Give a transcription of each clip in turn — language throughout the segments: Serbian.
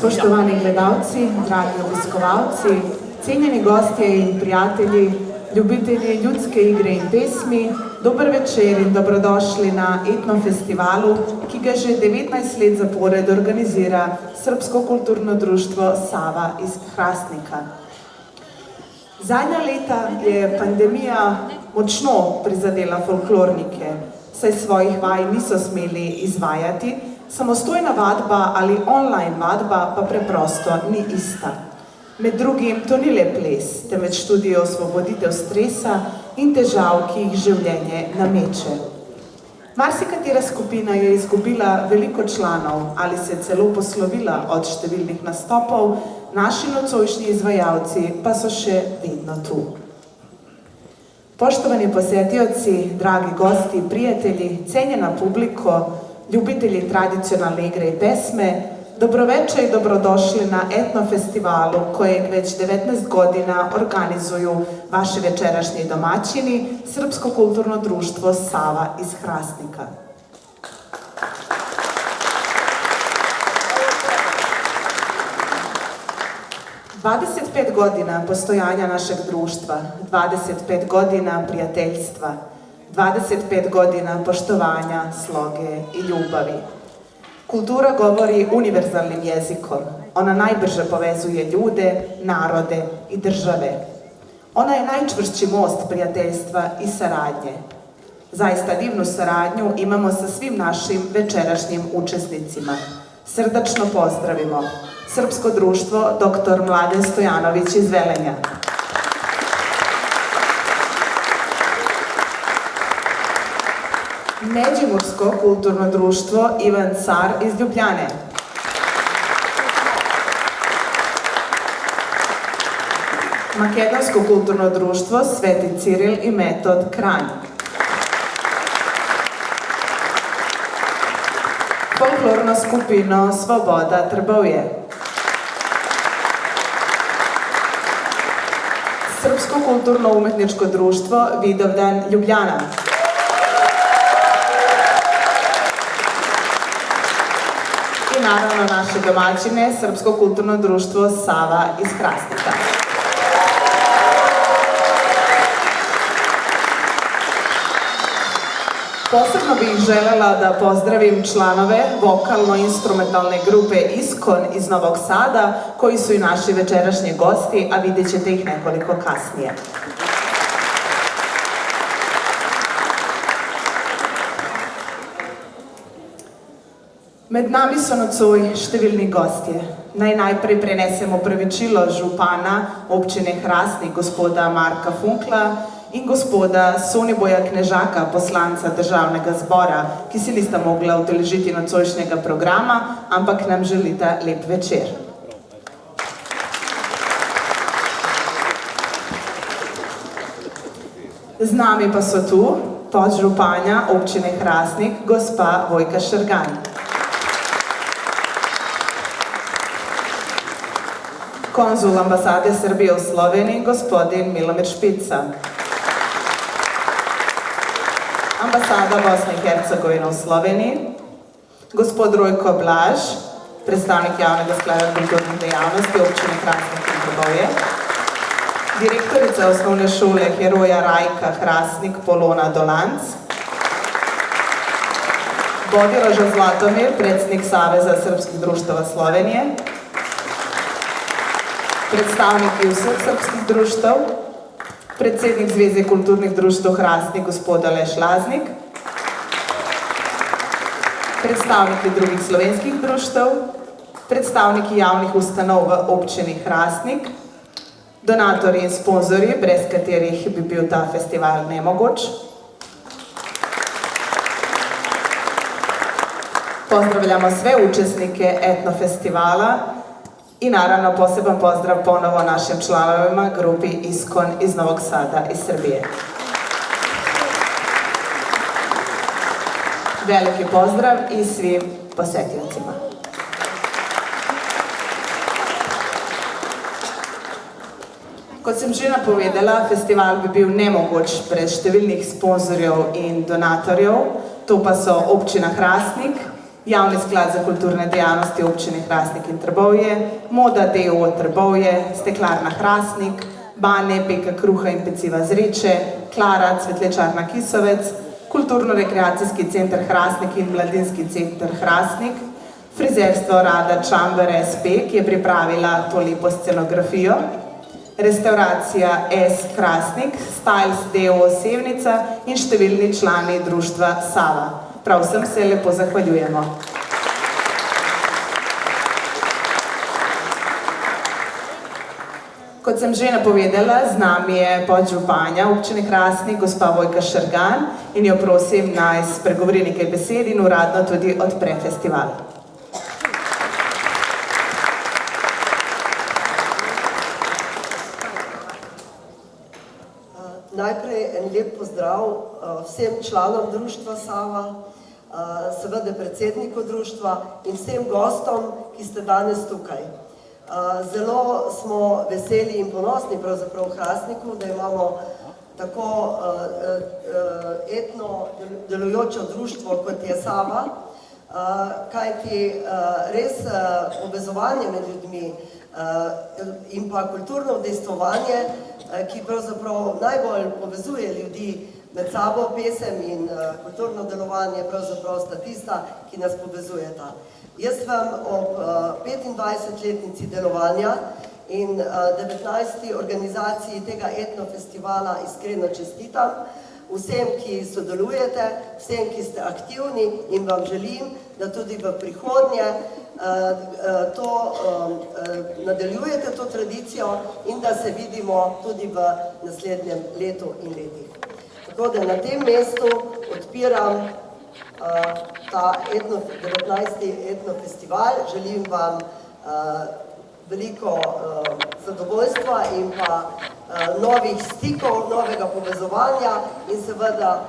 Spoštovani gledalci, dragi obiskovalci, cenjeni gostje in prijatelji, ljubitelji ljudske igre in pesmi, dober večer in dobrodošli na etnofestivalu, ki ga že 19 let zapored organizira Srbsko kulturno društvo Sava iz Hrastnika. Zadnja leta je pandemija močno prizadela folklornike, saj svojih vaj niso smeli izvajati, samostojna vadba ali online vadba pa preprosto ni ista. Med drugim to ni le ples, temveč tudi osvoboditev stresa in težav, ki jih življenje nameče. Marsikatera skupina je izgubila veliko članov ali se celo poslovila od številnih nastopov, naši nocojšnji izvajalci pa so še vedno tu. Poštovani posetioci, dragi gosti, prijatelji, cenjena publiko, ljubitelji tradicionalne igre i pesme, dobroveče i dobrodošli na etnofestivalu kojeg već 19 godina organizuju vaši večerašnji domaćini, Srpsko kulturno društvo Sava iz Hrastnika. Dvadeset pet godina postojanja našeg društva, 25 godina prijateljstva, 25 godina poštovanja, sloge i ljubavi. Kultura govori univerzalnim jezikom. Ona najbrže povezuje ljude, narode i države. Ona je najčvršći most prijateljstva i saradnje. Zaista divnu saradnju imamo sa svim našim večerašnjim učesnicima. Srdačno pozdravimo Srpsko društvo dr. Mladen Stojanović iz Velenja. Međimursko kulturno društvo Ivan Car iz Ljubljane. Makedonsko kulturno društvo Sveti Ciril i Metod Kranj. Folklorno skupino Svoboda Trbovje. Srpsko kulturno-umetničko društvo Vidovdan Ljubljana. I naravno naše domaćine, Srpsko kulturno društvo Sava iz Hrastnika. Posebno bih želela da pozdravim članove vokalno-instrumentalne grupe Iskon iz Novog Sada, koji su i naši večerašnji gosti, a vidjet ćete ih nekoliko kasnije. Med nami so nocoj številni gostje. Naj najprej prenesemo pravičilo župana občine Hrastnik, gospoda Marka Funkla, in gospoda Soniboja Knežaka, poslanca državnega zbora, ki si nista mogla udeležiti nocojšnjega programa, ampak nam želita lep večer. Z nami pa so tu podžupanja občine Hrastnik, gospa Vojka Šrgan. Konzul ambasade Srbije v Sloveniji, gospodin Milomir Špica. Ambasada Bosne i Hercegovine v Sloveniji, gospod Rojko Blaž, predstavnik javnega sklada kulturnih dejavnosti občine Hrastnik in Trbovje, direktorica osnovne šole Heroja Rajka Hrastnik Polona Dolanc, Bodiroža Zlatomir, predsjednik Saveza srpskih društava Slovenije, predstavniki vseh srpskih društev, predsednik Zveze kulturnih društev Hrastnik, gospod Aleš Laznik, predstavniki drugih slovenskih društev, predstavniki javnih ustanov v občini Hrastnik, donatorji in sponzorji, brez katerih bi bil ta festival nemogoč. Pozdravljamo sve učesnike etnofestivala i naravno poseban pozdrav ponovo našim članovima grupi Iskon iz Novog Sada i Srbije. Veliki pozdrav i svim posetiocima. Kot sem že napovedala, festival bi bil nemogoč brez številnih sponzorjev in donatorjev, to pa so občina Hrastnik, Javni sklad za kulturne dejavnosti občine Hrastnik in Trbovlje, Moda d.o.o. Trbovlje, Steklarna Hrastnik, Bane, Peka kruha in peciva Zreče, Klara, Cvetlečarna Kisovec, Kulturno-rekreacijski center Hrastnik in Mladinski center Hrastnik, Frizerstvo Rada Čamber SP, ki je pripravila to lepo scenografijo, Restauracija S. Hrastnik, Styles d.o.o. Sevnica in številni člani društva Sava. Prav vsem se lepo zahvaljujemo. Kot sem že napovedala, z nami je podžupanja občine Hrastnik, gospa Vojka Šergan, in jo prosim, naj spregovori nekaj besed in uradno tudi odpre festival. Najprej en lep pozdrav vsem članom društva Sava, seveda predsedniku društva in vsem gostom, ki ste danes tukaj. Zelo smo veseli in ponosni pravzaprav v Hrastniku, da imamo tako etno delujočo društvo, kot je Sava, kajti res povezovanje med ljudmi in pa kulturno udejstvovanje, ki pravzaprav najbolj povezuje ljudi med sabo, pesem in kulturno delovanje, pravzaprav sta tista, ki nas povezujeta. Jaz vam ob 25-letnici delovanja in 19. organizaciji tega etnofestivala iskreno čestitam, vsem, ki sodelujete, vsem, ki ste aktivni, in vam želim, da tudi v prihodnje nadaljujete to tradicijo in da se vidimo tudi v naslednjem letu in letih. Tako da na tem mestu odpiram ta 19. etnofestival. Želim vam veliko zadovoljstva in pa novih stikov, novega povezovanja in seveda,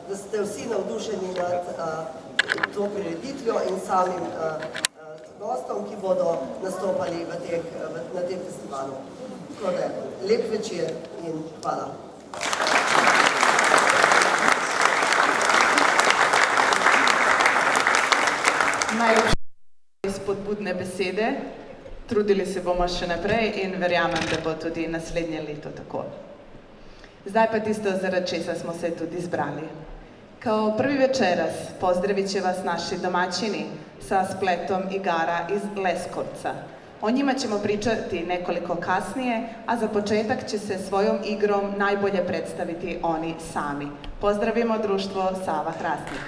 da ste vsi navdušeni nad to prireditvijo in samim gostom, ki bodo nastopali na tem festivalu. Tako da, lep večer in hvala. Najlepše spodbudne besede. Trudili se bomo še naprej in verjamem, da bo tudi naslednje leto tako. Zdaj pa tisto, zaradi česa smo se tudi zbrali. Kao prvi večeras pozdravit će vas naši domaćini sa spletom igara iz Leskovca. O njima ćemo pričati nekoliko kasnije, a za početak će se svojom igrom najbolje predstaviti oni sami. Pozdravimo društvo Sava Hrastnik.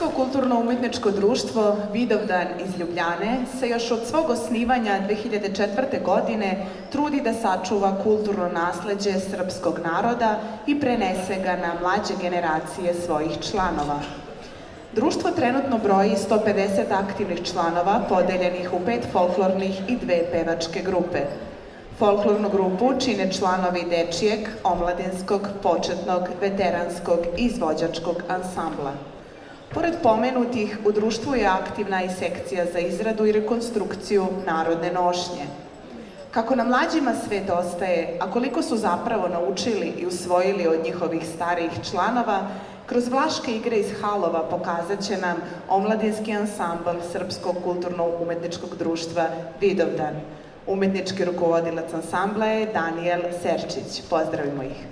Srpsko kulturno-umetničko društvo Vidovdan iz Ljubljane se još od svog osnivanja 2004. godine trudi da sačuva kulturno nasleđe srpskog naroda i prenese ga na mlađe generacije svojih članova. Društvo trenutno broji 150 aktivnih članova podeljenih u 5 folklornih i 2 pevačke grupe. Folklornu grupu čine članovi dečijeg, omladinskog, početnog, veteranskog i izvođačkog ansambla. Pored pomenutih, u društvu je aktivna i sekcija za izradu i rekonstrukciju narodne nošnje. Kako nam mlađima svet ostaje, a koliko su zapravo naučili i usvojili od njihovih starijih članova, kroz vlaške igre iz halova pokazat će nam omladinski ansambl Srpskog kulturno-umetničkog društva Vidovdan. Umetnički rukovodilac ansambla je Danijel Serčić. Pozdravimo ih.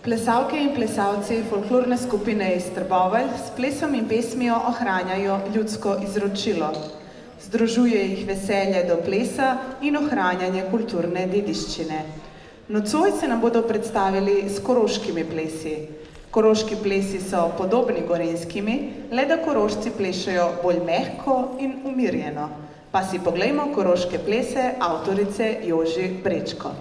Plesalke in plesalci folklorne skupine iz Trbovelj s plesom in pesmijo ohranjajo ljudsko izročilo. Združuje jih veselje do plesa in ohranjanje kulturne dediščine. Nocoj se nam bodo predstavili s koroškimi plesi. Koroški plesi so podobni gorenjskimi, le da Korošci plešejo bolj mehko in umirjeno. Pa si poglejmo koroške plese avtorice Joži Brečko.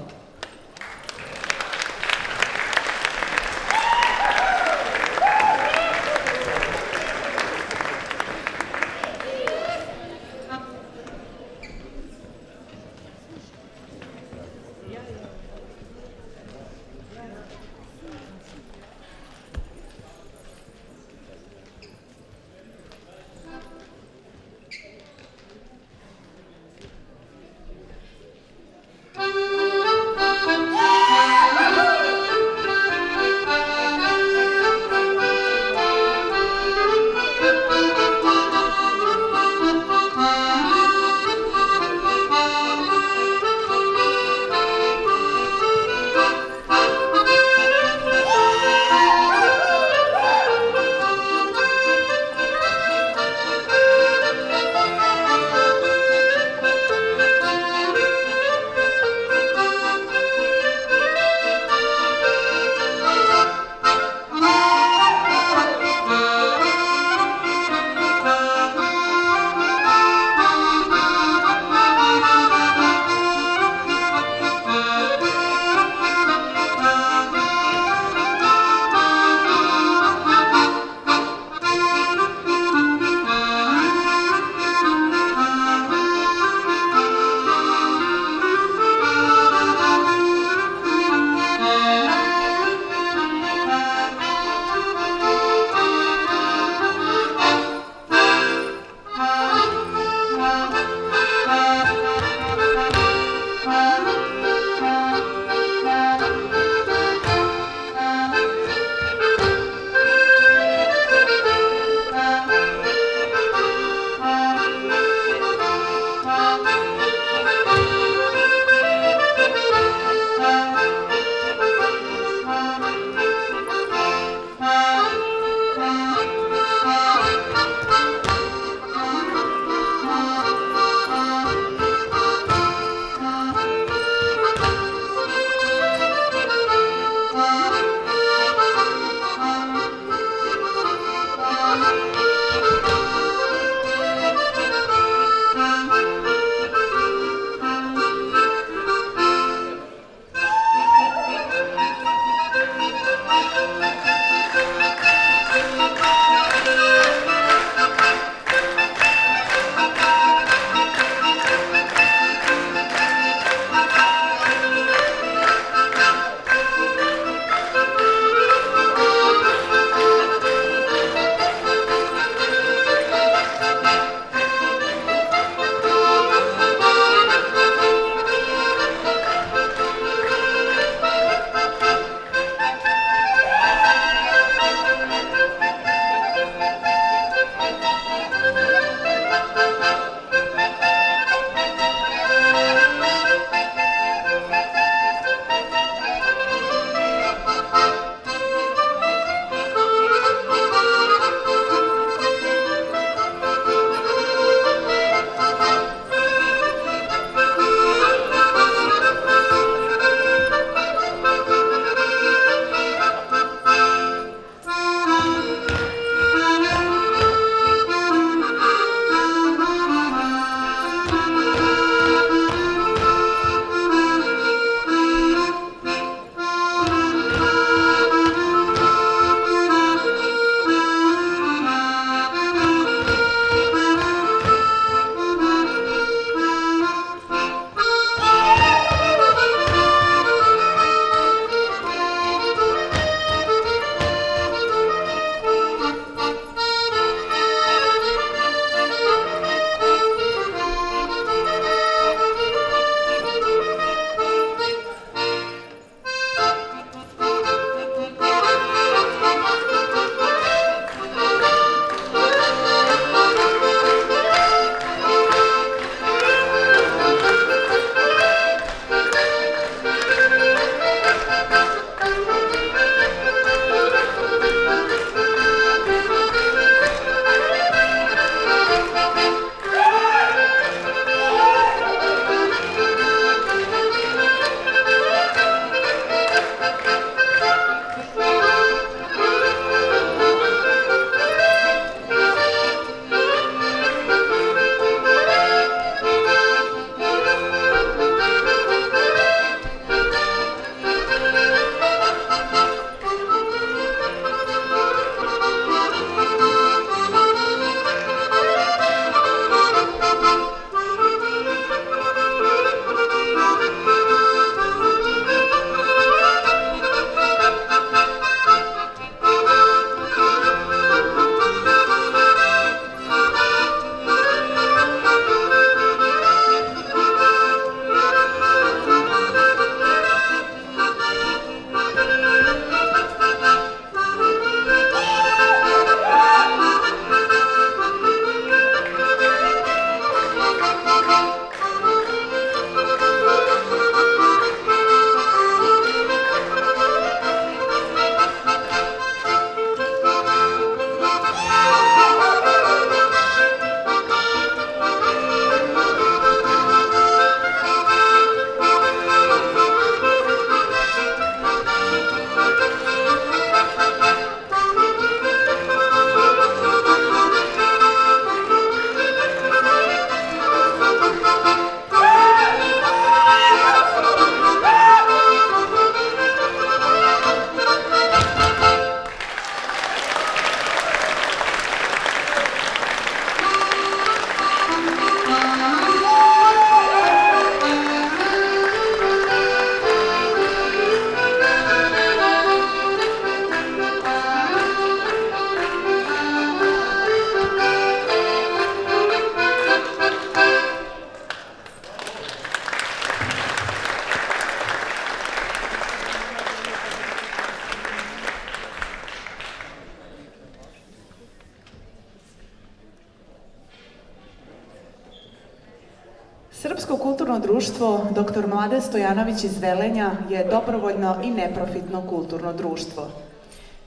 Kulturno društvo Dr. Mlade Stojanović iz Velenja je dobrovoljno i neprofitno kulturno društvo.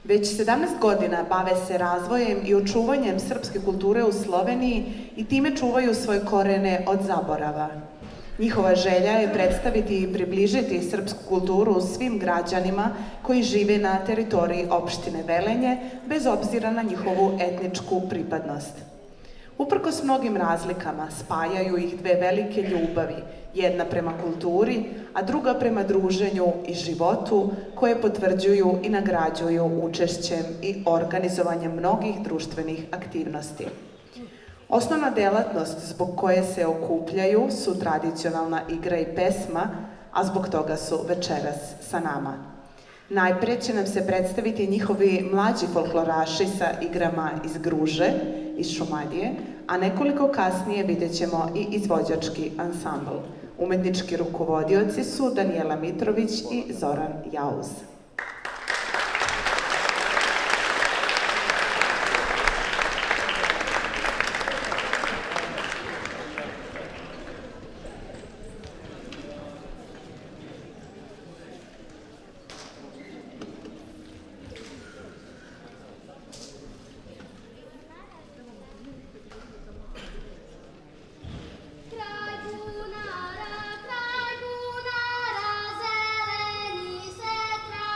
Već 17 godina bave se razvojem i očuvanjem srpske kulture u Sloveniji i time čuvaju svoje korene od zaborava. Njihova želja je predstaviti i približiti srpsku kulturu svim građanima koji žive na teritoriji opštine Velenje, bez obzira na njihovu etničku pripadnost. Uprkos mnogim razlikama spajaju ih dve velike ljubavi, jedna prema kulturi, a druga prema druženju i životu, koje potvrđuju i nagrađuju učešćem i organizovanjem mnogih društvenih aktivnosti. Osnovna delatnost zbog koje se okupljaju su tradicionalna igra i pesma, a zbog toga su večeras sa nama. Najpre će nam se predstaviti njihovi mlađi folkloraši sa igrama iz Gruže, iz Šumadije, a nekoliko kasnije vidjet ćemo i izvođački ansambl. Umetnički rukovodioci su Danijela Mitrović i Zoran Jauz. Kraj bunara, zeleni se travi.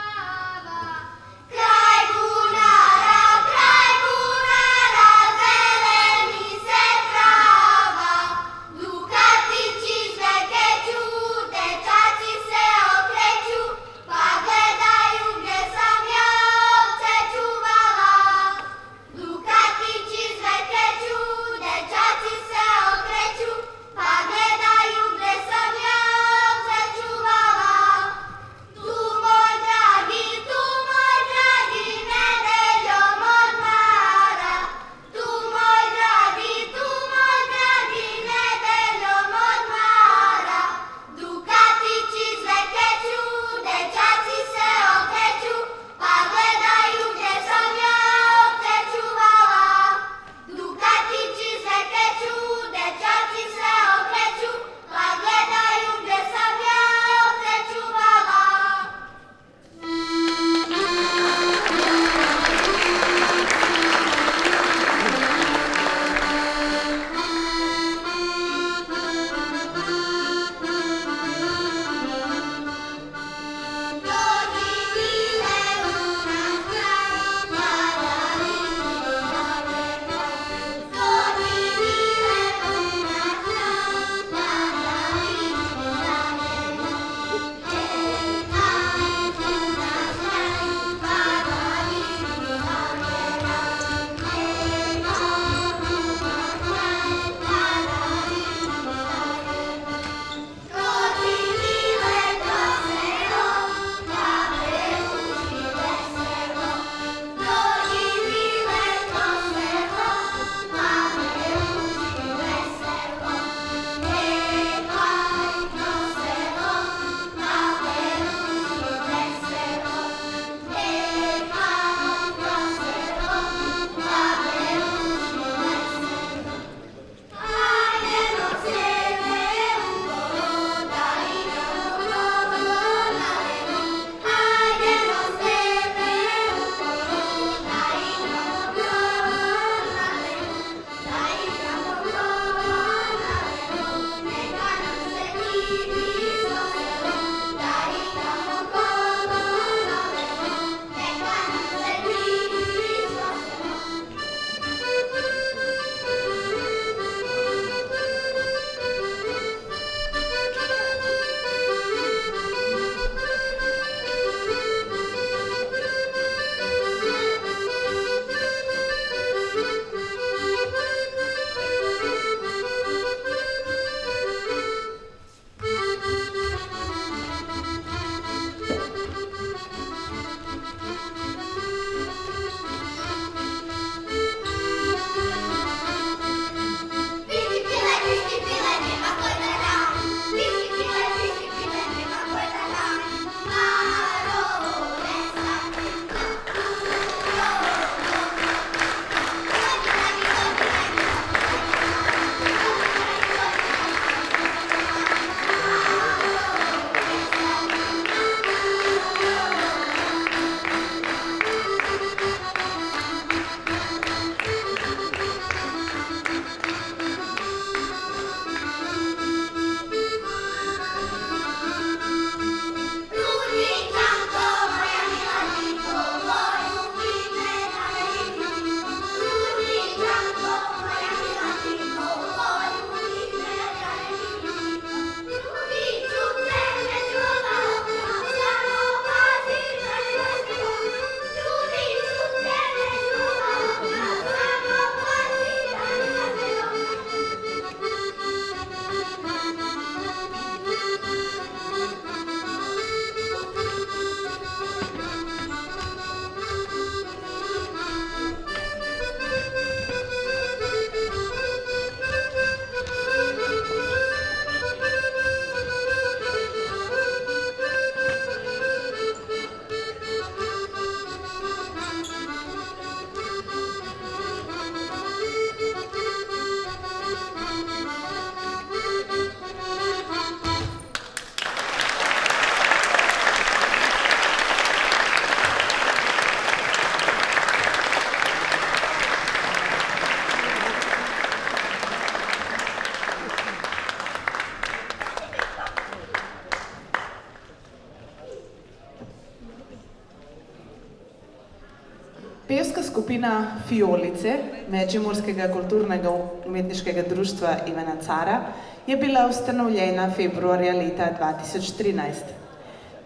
Pevska skupina Fijolice Medžimurskega kulturnega umetniškega društva Ivana Cara je bila ustanovljena februarja leta 2013.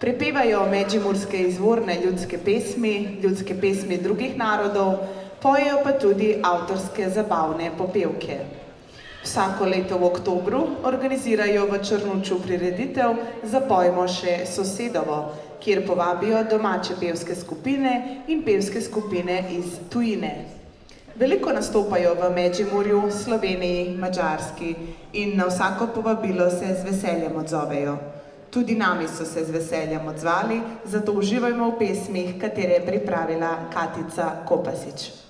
Prepevajo medžimurske izvorne ljudske pesmi drugih narodov, pojejo pa tudi avtorske zabavne popevke. Vsako leto v oktobru organizirajo v Črnuču prireditev Zapojmo še sosedovo, kjer povabijo domače pevske skupine in pevske skupine iz tujine. Veliko nastopajo v Medžimurju, Sloveniji, Madžarski in na vsako povabilo se z veseljem odzovejo. Tudi nami so se z veseljem odzvali, zato uživajmo v pesmih, katere je pripravila Katica Kopasič.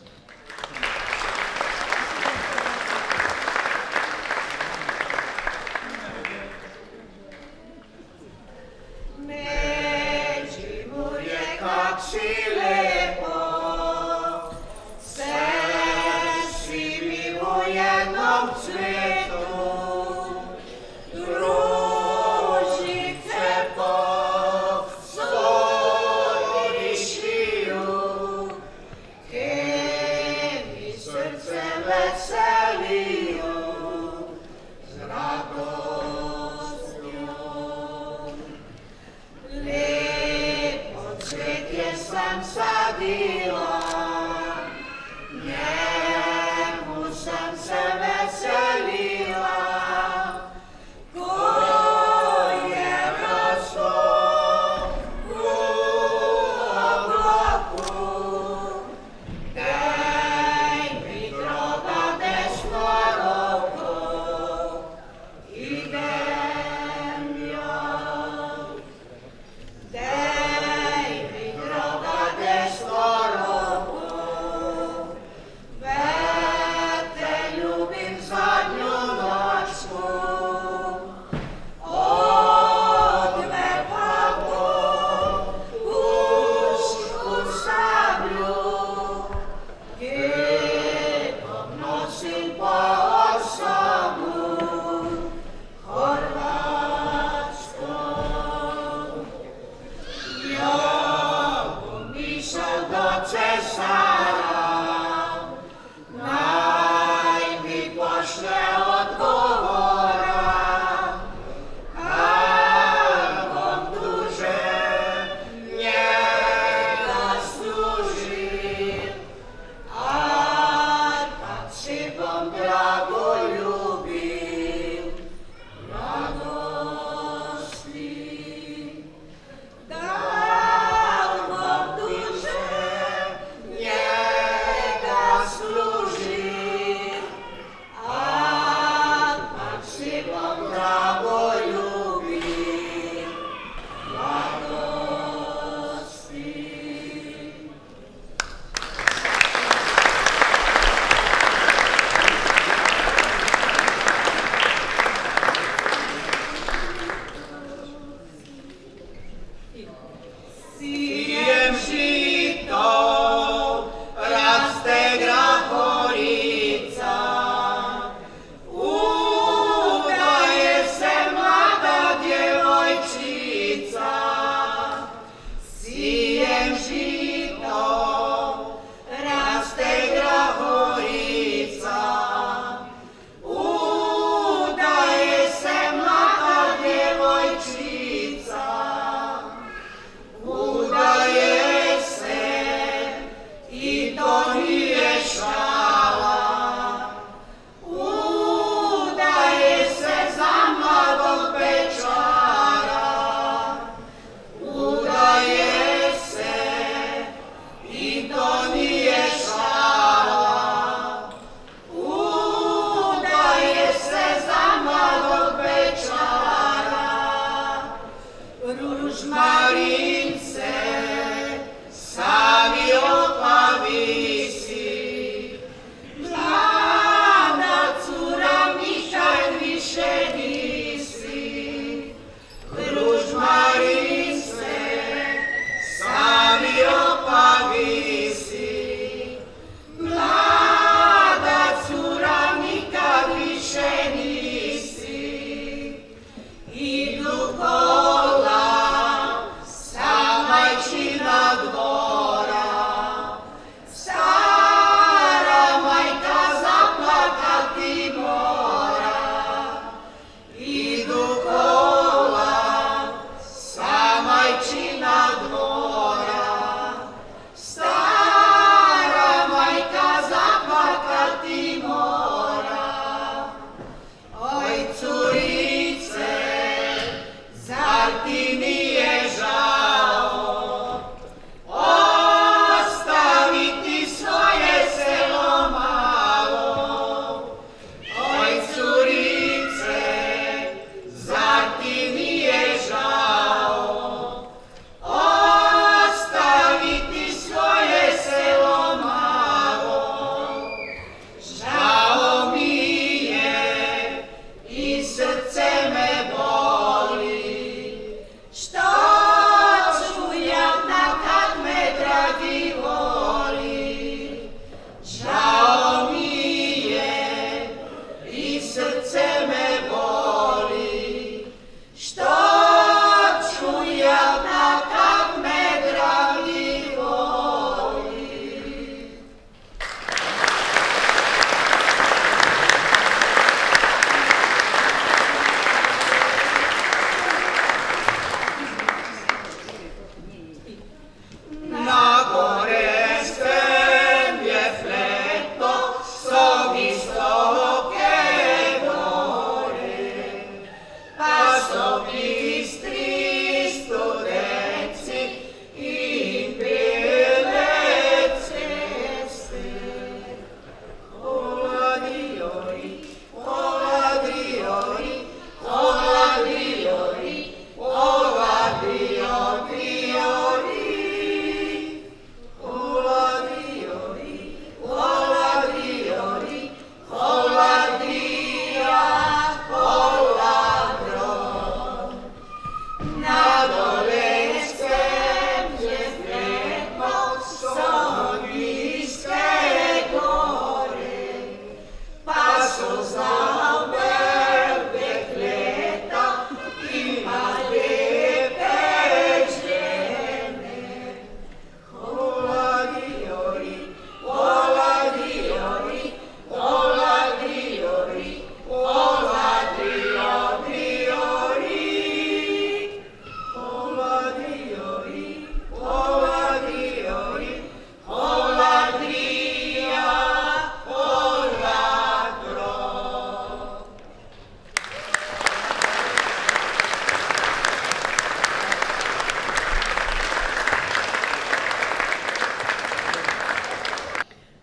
Dej mi droga, dej storo.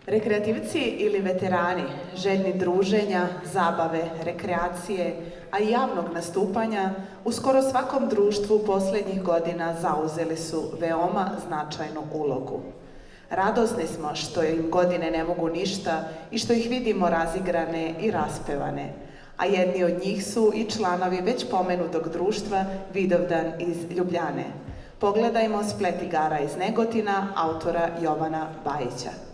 Rekreativci ili veterani, željni druženja, zabave, rekreacije, a i javnog nastupanja, u skoro svakom društvu posljednjih godina zauzeli su veoma značajnu ulogu. Radosni smo što im godine ne mogu ništa i što ih vidimo razigrane i raspevane, a jedni od njih su i članovi već pomenutog društva Vidovdan iz Ljubljane. Pogledajmo splet igara iz Negotina, autora Jovana Bajića.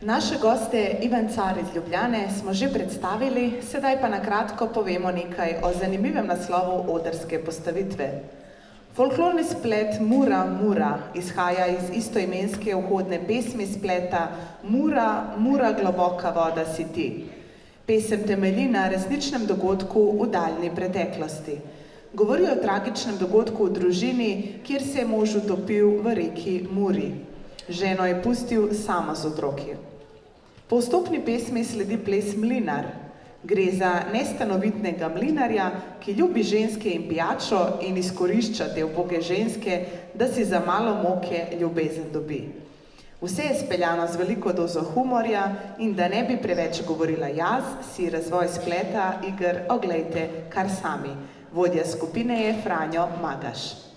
Naše goste Ivan Car iz Ljubljane smo že predstavili, sedaj pa na kratko povemo nekaj o zanimivem naslovu odrske postavitve. Folklorni splet Mura, Mura izhaja iz istoimenske vhodne pesmi spleta Mura, Mura, globoka voda si ti. Pesem temelji na resničnem dogodku v daljni preteklosti. Govori o tragičnem dogodku v družini, kjer se je mož utopil v reki Muri. Ženo je pustil sama z otroki. Po vstopni pesmi sledi ples Mlinar. Gre za nestanovitnega mlinarja, ki ljubi ženske in pijačo in izkorišča te uboge ženske, da si za malo moke ljubezen dobi. Vse je speljano z veliko dozo humorja in da ne bi preveč govorila jaz, si razvoj spleta iger oglejte kar sami. Vodja skupine je Franjo Magaš.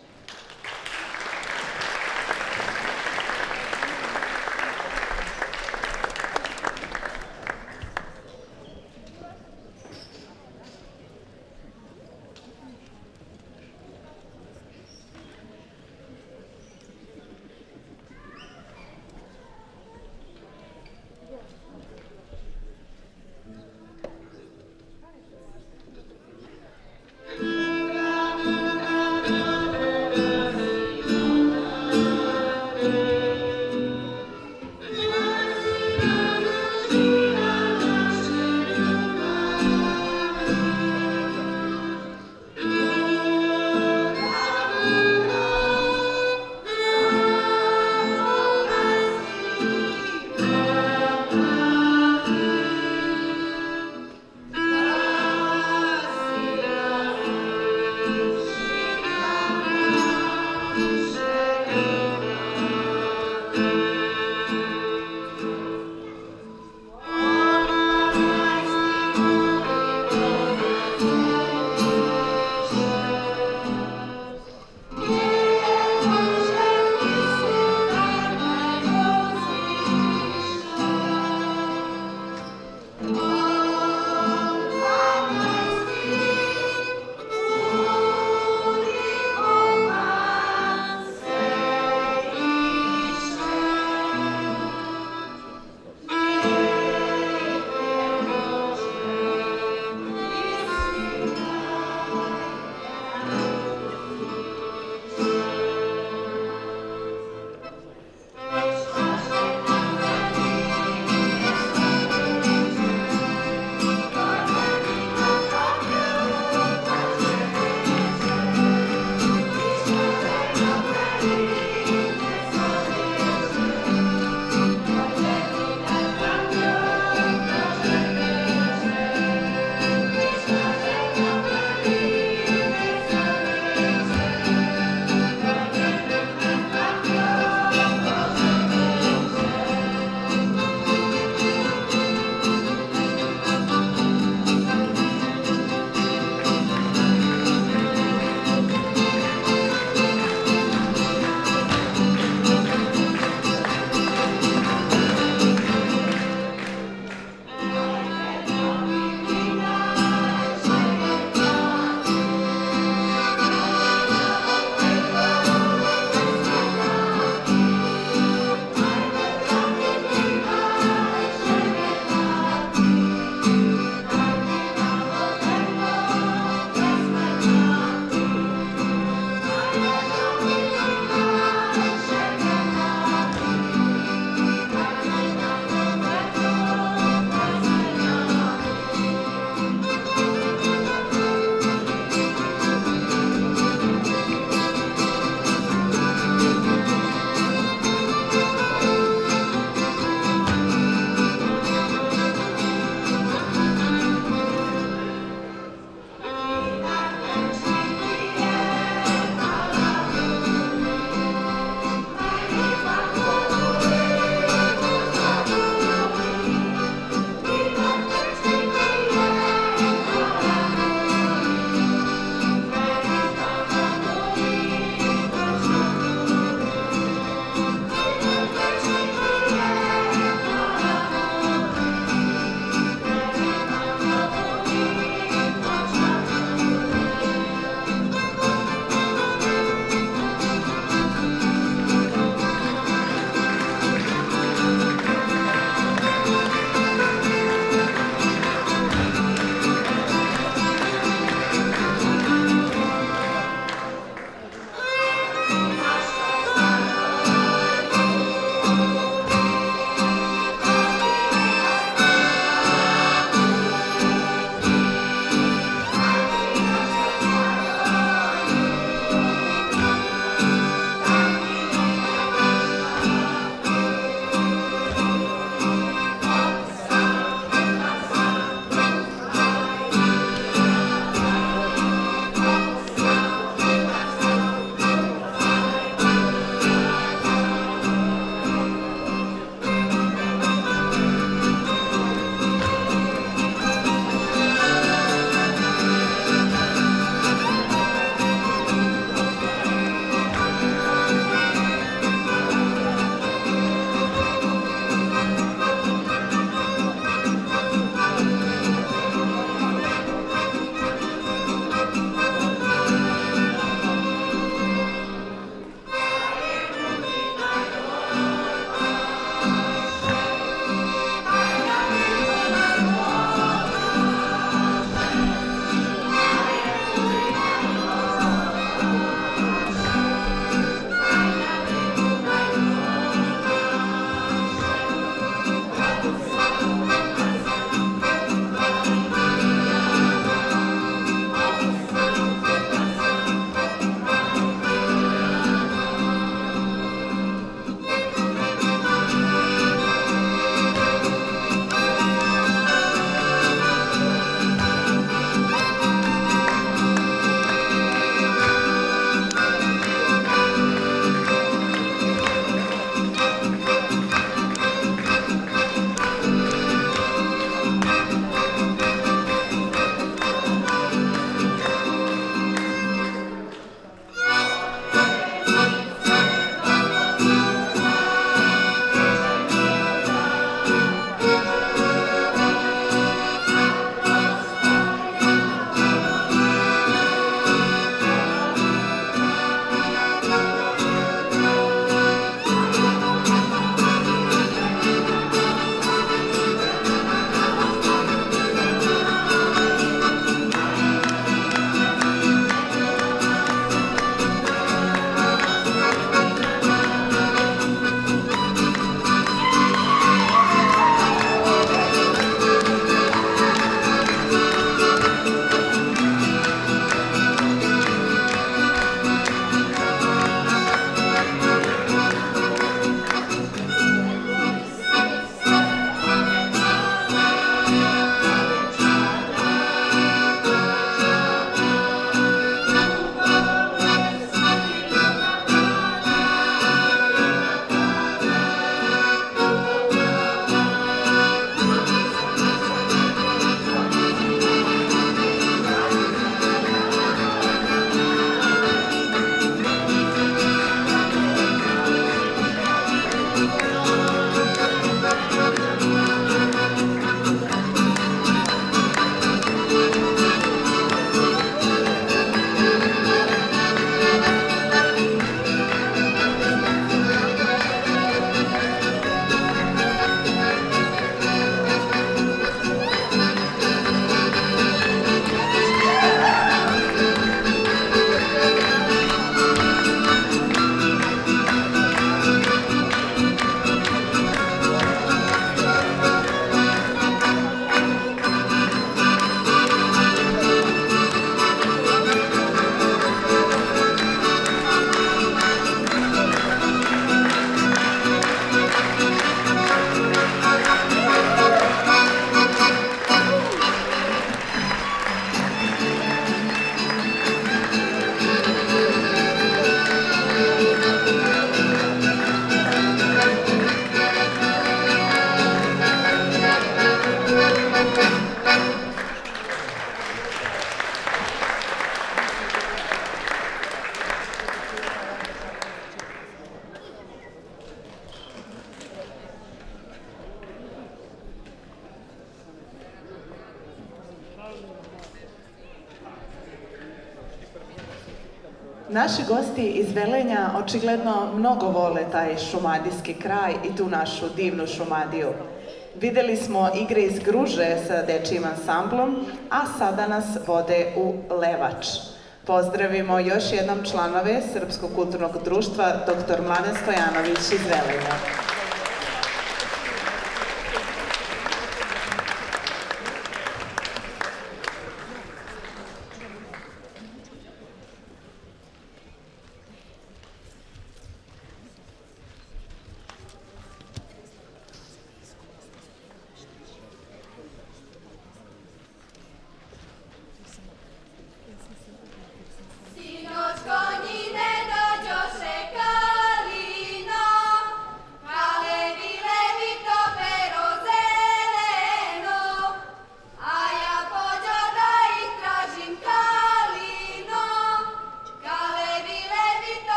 Naši gosti iz Velenja očigledno mnogo vole taj šumadijski kraj i tu našu divnu Šumadiju. Videli smo igre iz Gruže sa dečijim ansamblom, a sada nas vode u Levač. Pozdravimo još jednom članove Srpskog kulturnog društva dr. Mladen Stojanović iz Velenja. Sinoć konji ne dođoše Kalino,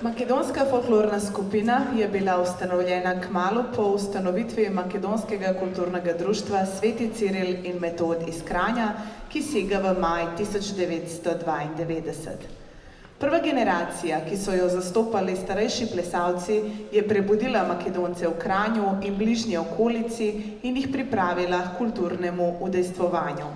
Makedonska folklorna skupina je bila ustanovljena kmalu po ustanovitvi Makedonskega kulturnega društva Sveti Ciril in Metod iz Kranja, ki sega v maj 1992. Prva generacija, ki so jo zastopali starejši plesalci, je prebudila Makedonce v Kranju in bližnji okolici in jih pripravila k kulturnemu udejstvovanju.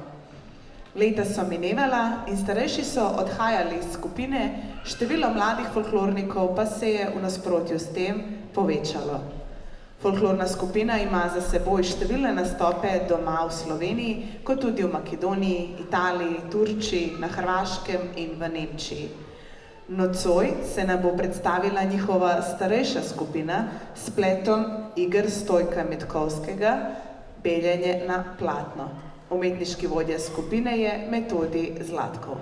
Leta so minevala in starejši so odhajali iz skupine, število mladih folklornikov pa se je v nasprotju s tem povečalo. Folklorna skupina ima za seboj številne nastope doma v Sloveniji, kot tudi v Makedoniji, Italiji, Turčiji, na Hrvaškem in v Nemčiji. Nocoj se nam bo predstavila njihova starejša skupina s spletom iger Stojka Metkovskega, Beljenje na platno. Umetniški vodja skupine je Metodi Zlatkov.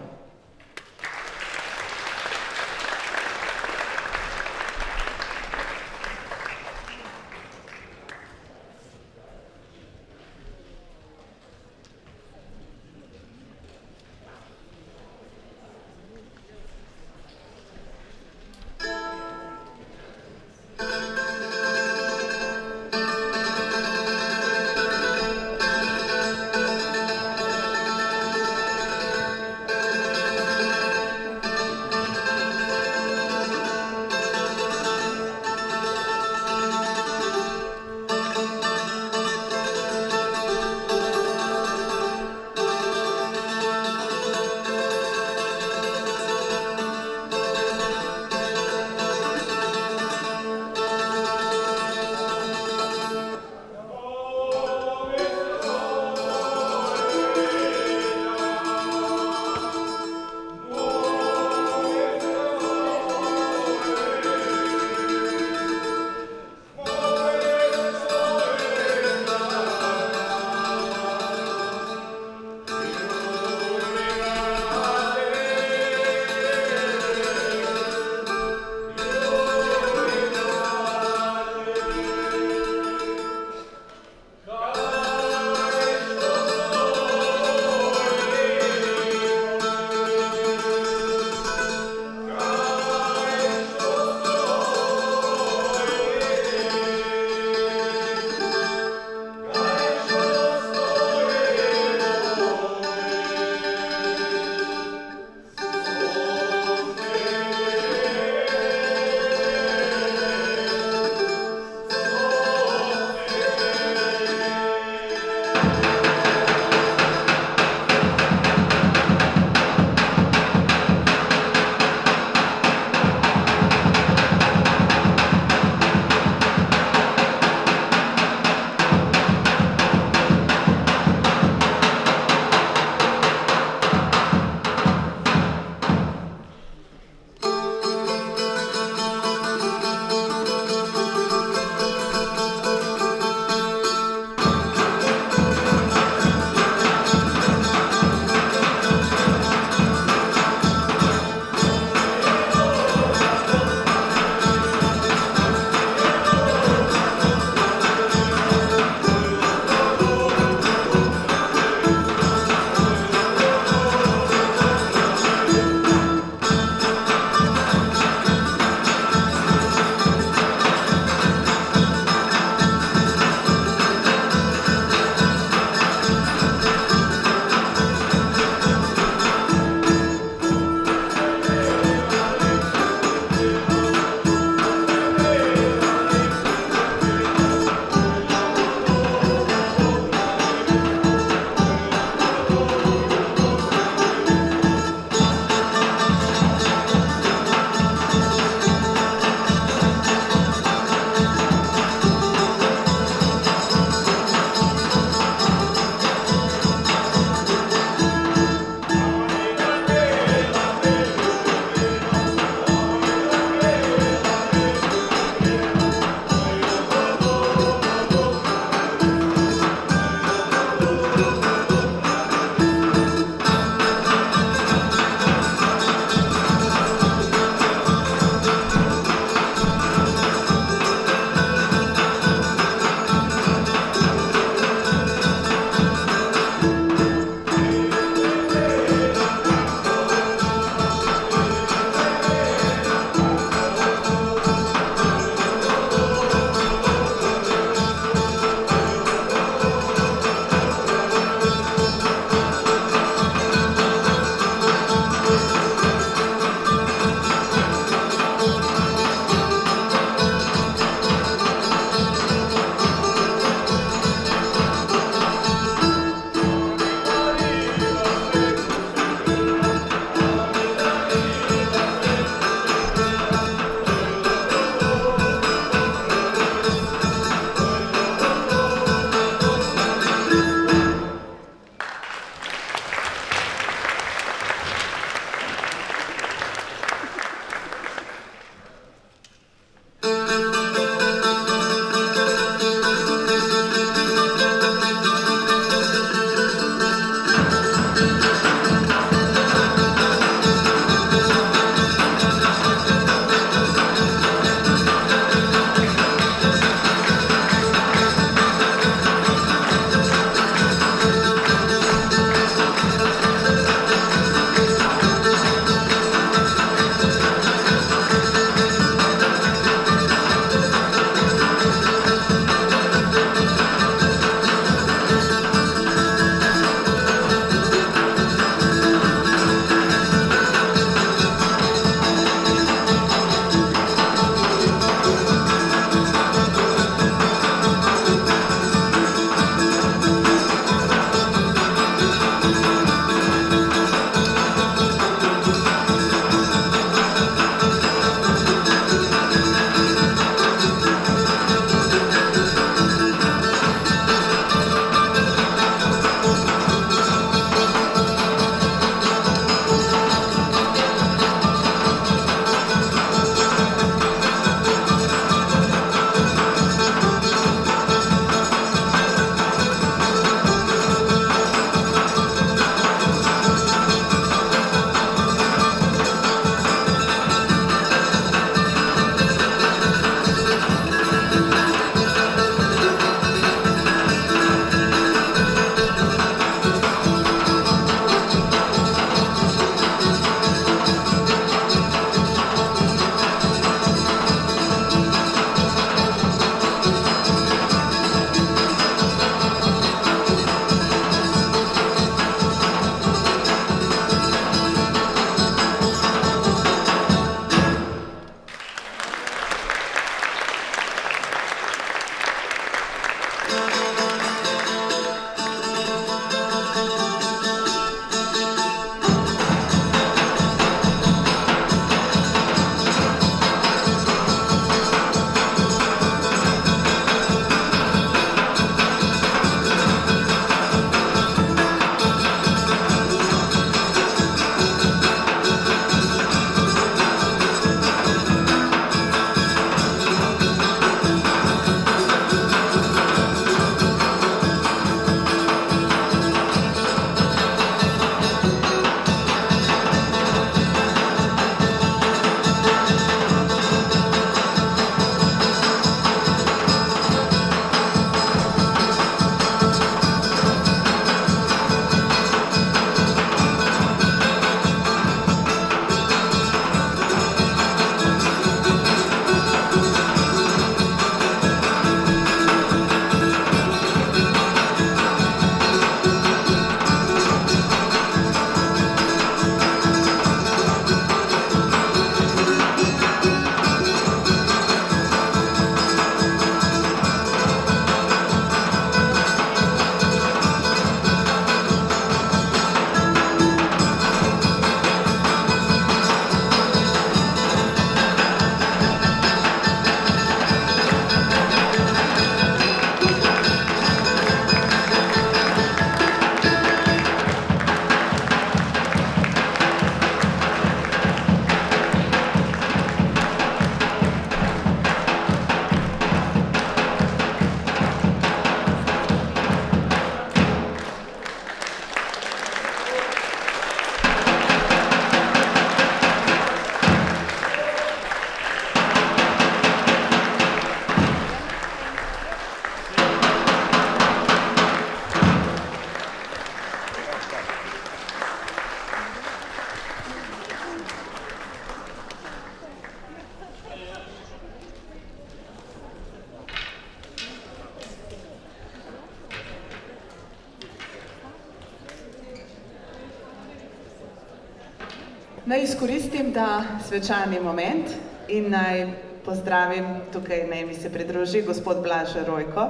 Naj izkoristim ta svečani moment in naj pozdravim, tukaj naj mi se pridruži gospod Blaž Rojko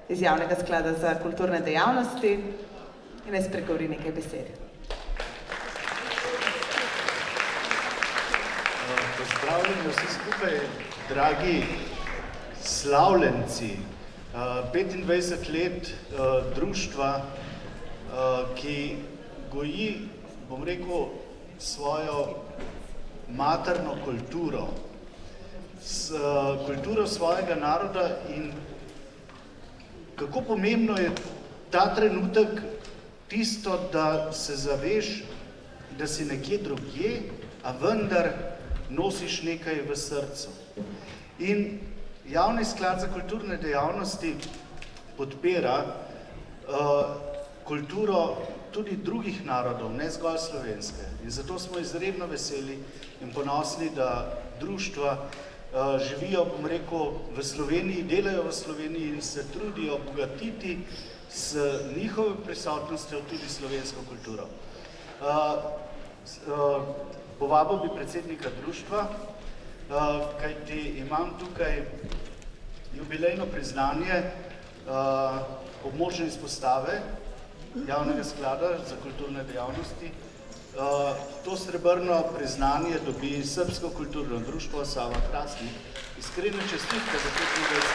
iz Javnega sklada za kulturne dejavnosti in naj spregovori nekaj besed. Pozdravljeni vsi skupaj, dragi slavljenci. 25 let društva, ki goji, bom rekel, svojo materno kulturo, kulturo svojega naroda in kako pomembno je ta trenutek tisto, da se zaveš, da si nekje drugje, a vendar nosiš nekaj v srcu. In Javni sklad za kulturne dejavnosti podpira kulturo tudi drugih narodov, ne zgolj slovenske. In zato smo izredno veseli in ponosni, da društva živijo, bom rekel, v Sloveniji, delajo v Sloveniji in se trudijo bogatiti s njihovo prisotnostjo tudi slovensko kulturo. Povabil bi predsednika društva, kajti imam tukaj jubilejno priznanje območne izpostave Javnega sklada za kulturne dejavnosti. To srebrno priznanje dobi Srbsko kulturno društvo Sava Hrastnik. Iskrene čestitke za 25 let.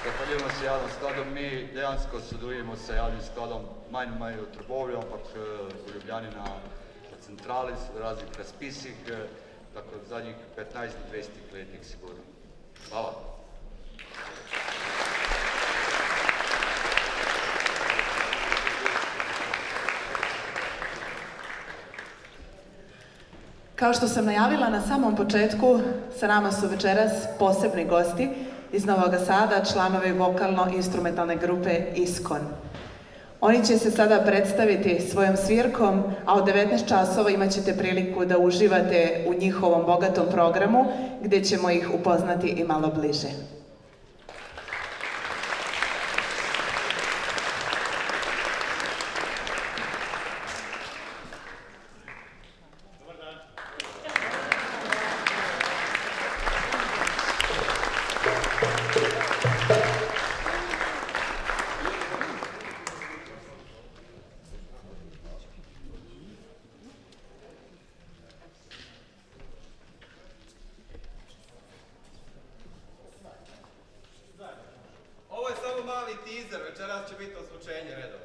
Zahvaljujemo se Javnim skladom. Mi dejansko sodelujemo s Javnim skladom manj v Trbovlju, ampak v Ljubljani na centrali, v raznih razpisih, tako v zadnjih 15-20 letih sigurno. Hvala. Kao što sam najavila na samom početku, sa nama su večeras posebni gosti iz Novog Sada, članovi vokalno-instrumentalne grupe Iskon. Oni će se sada predstaviti svojom svirkom, a od 19 časova imat ćete priliku da uživate u njihovom bogatom programu, gdje ćemo ih upoznati i malo bliže. Večeras će biti oslučenje redova.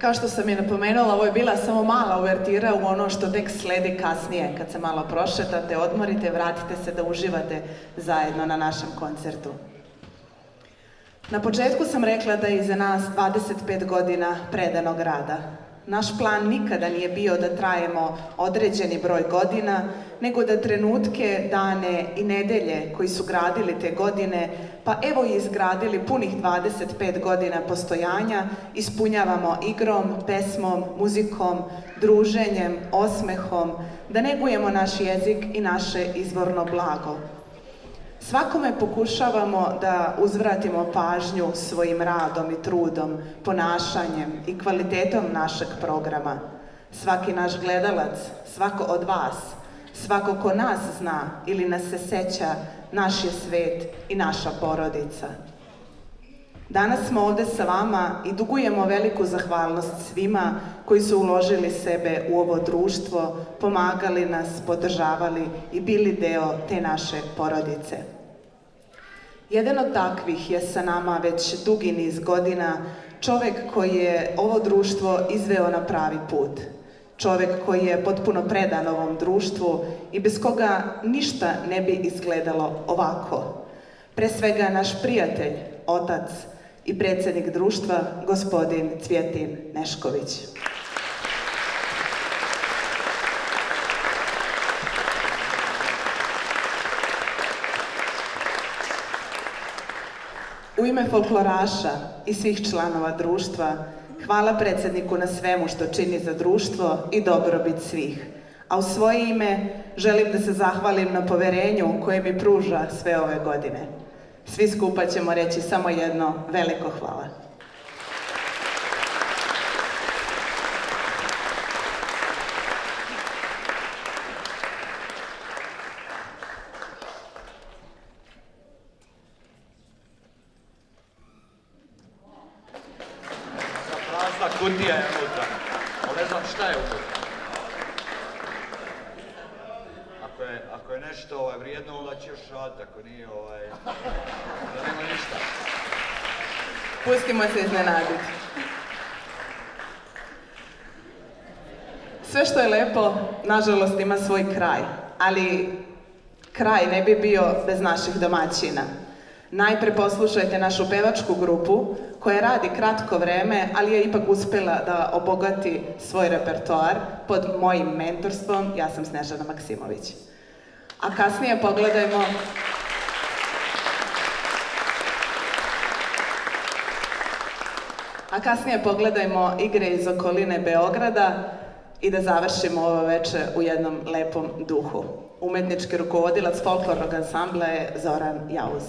Kao što sam i napomenula, ovo je bila samo mala uvertira u ono što tek sledi kasnije, kad se malo prošetate, odmorite, vratite se da uživate zajedno na našem koncertu. Na početku sam rekla da je iza nas 25 godina predanog rada. Naš plan nikada nije bio da trajemo određeni broj godina, nego da trenutke, dane i nedelje koji su gradili te godine, pa evo i izgradili punih 25 godina postojanja, ispunjavamo igrom, pesmom, muzikom, druženjem, osmehom, da negujemo naš jezik i naše izvorno blago. Svakome pokušavamo da uzvratimo pažnju svojim radom i trudom, ponašanjem i kvalitetom našeg programa. Svaki naš gledalac, svako od vas, svako ko nas zna ili nas se seća, naš je svet i naša porodica. Danas smo ovde sa vama i dugujemo veliku zahvalnost svima koji su uložili sebe u ovo društvo, pomagali nas, podržavali i bili deo te naše porodice. Jedan od takvih je sa nama već dugi niz godina, čovek koji je ovo društvo izveo na pravi put. Čovek koji je potpuno predan ovom društvu i bez koga ništa ne bi izgledalo ovako. Pre svega naš prijatelj, otac i predsjednik društva, gospodin Cvjetin Nešković. U ime folkloraša i svih članova društva, hvala predsjedniku na svemu što čini za društvo i dobrobit svih. A u svoje ime želim da se zahvalim na poverenju koje mi pruža sve ove godine. Svi skupa ćemo reći samo jedno veliko hvala. Prazna kutija je unutra, ali ne znam šta je unutra. Ako je nešto vrijedno, onda će još raditi, ako nije, da nema ništa. Pustimo se iznenaditi. Sve što je lepo, nažalost, ima svoj kraj, ali kraj ne bi bio bez naših domaćina. Najpre poslušajte našu pevačku grupu koja radi kratko vreme, ali je ipak uspela da obogati svoj repertoar pod mojim mentorstvom. Ja sam Snežana Maksimović. A kasnije pogledajmo igre iz okoline Beograda i da završimo ovo veče u jednom lepom duhu. Umetnički rukovodilac folklornog ansambla je Zoran Jauz.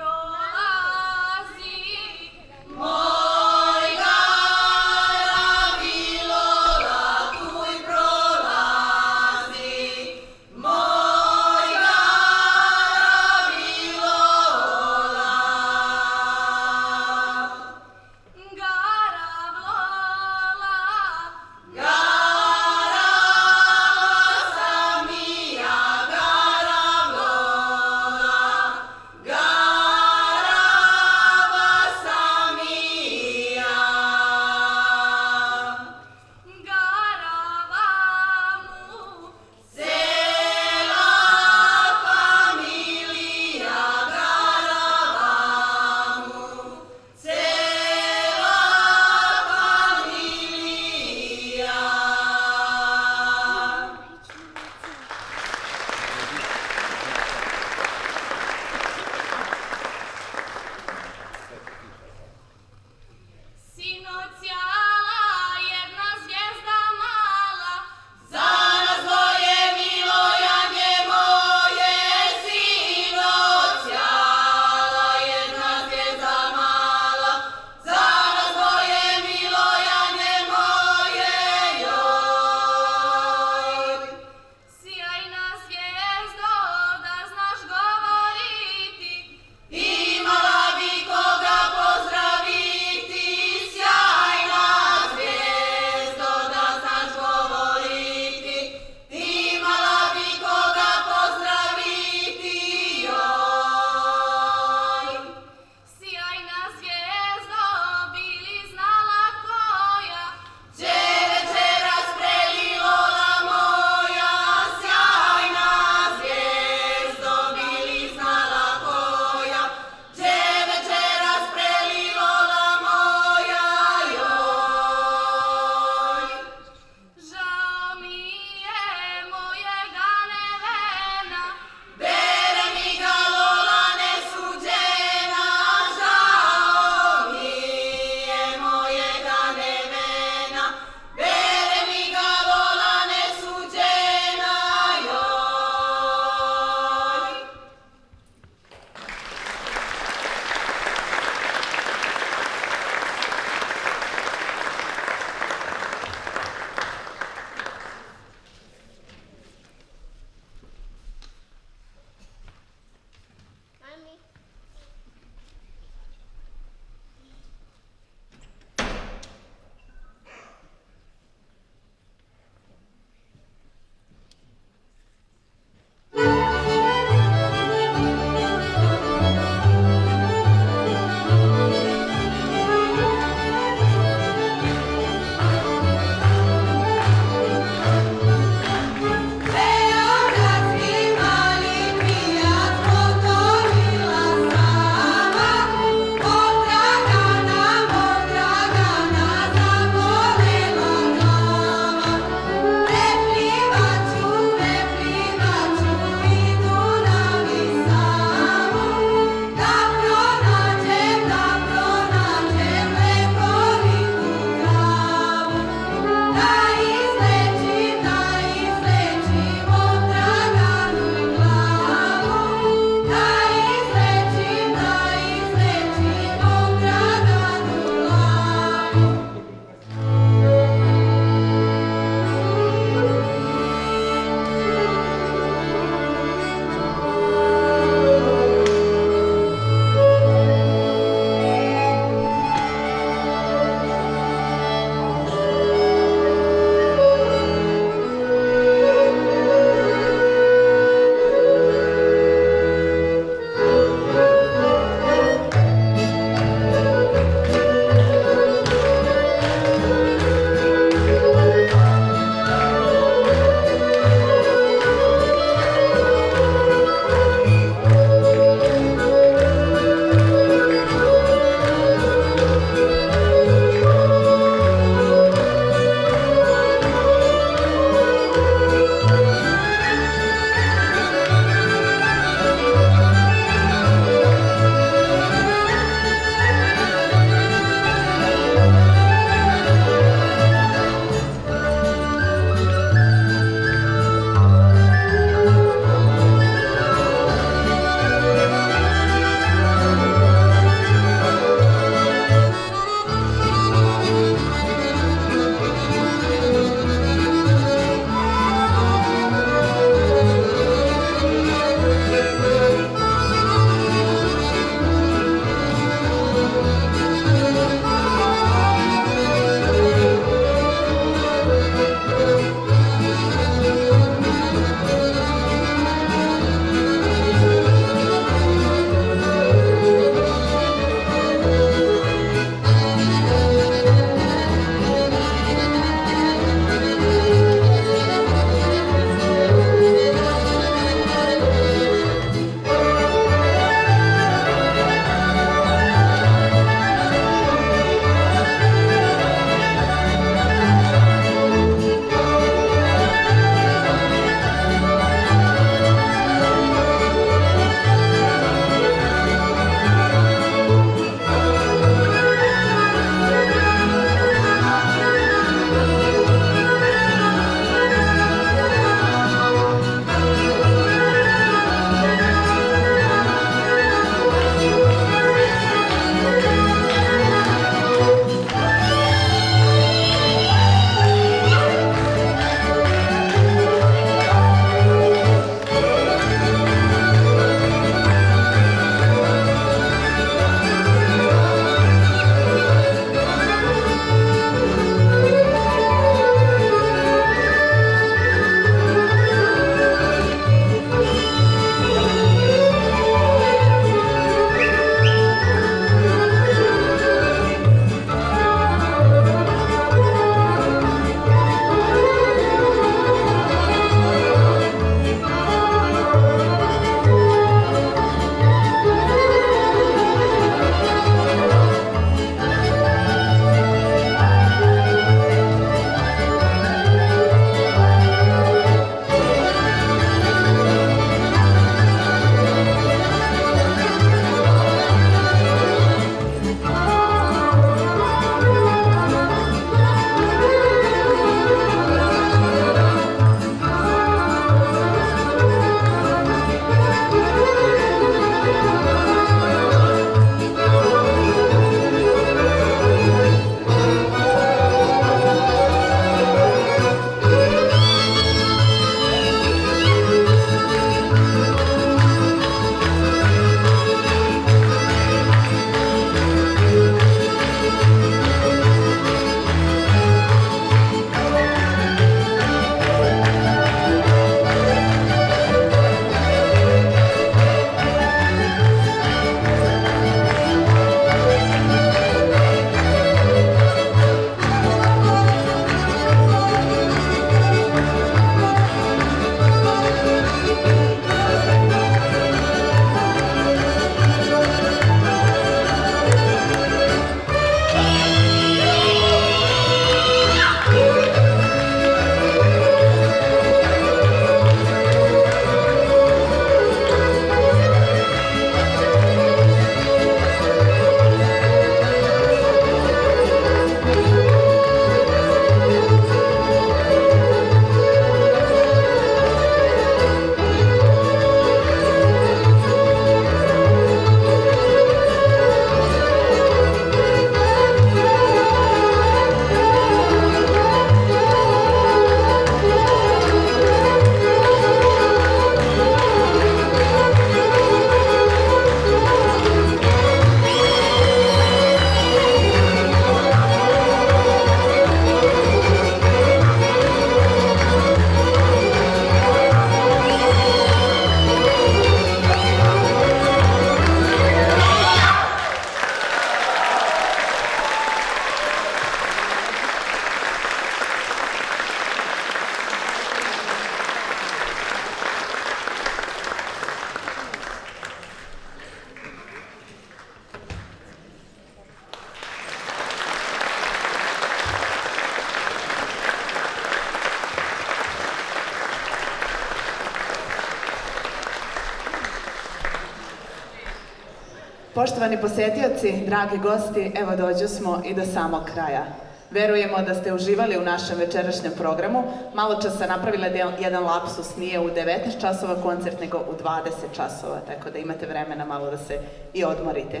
Poštovani posjetioci, dragi gosti, evo dođu smo i do samog kraja. Verujemo da ste uživali u našem večerašnjem programu. Malo čas sam napravila jedan lapsus, nije u 19 časova koncert, nego u 20 časova, tako da imate vremena malo da se i odmorite.